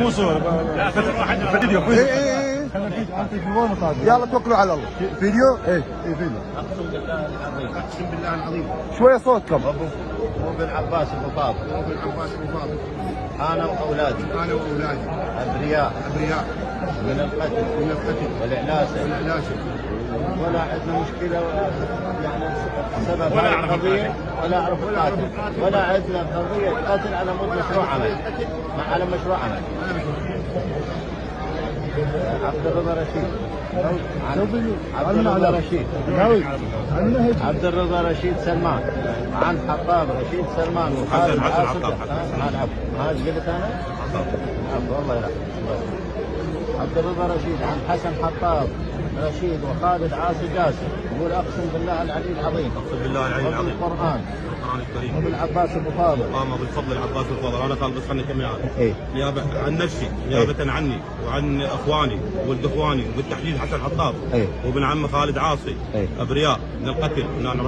مو صور فيديو ايه يلا توكلوا على الله. فيديو؟ ايه فيديو. اقسم بالله العظيم، اقسم بالله العظيم. شويه صوتكم. ابو بن عباس ابو فاضل، انا واولادي ابرياء من القتل والاعلاسه ولا عندنا مشكله يعني سبب هذه القضيه، ولا اعرف القاتل، ولا عندنا قضيه قتل على مود مشروع عمل، على مشروع عمل. عبد الرضا رشيد، عبد الرضا رشيد سلمان، عن حطاب رشيد سلمان وخالد عاصم. هذا قلت انا؟ عفوا الله يرحمه. عبد الرضا رشيد عن حسن حطاب رشيد وخالد عاصي جاسم. يقول اقسم بالله العلي العظيم، اقسم بالله العلي العظيم، القران الكريم، وابن عباس ابو فاضل، قام بالفضل العباس الفاضل. انا طالب بس خلني كم ايه نيابه عن نفسي، نيابه عني وعن اخواني وولد اخواني، وبالتحديد حسن حطاب ايه وابن عمه خالد عاصي، ايه ابرياء من القتل. ونحن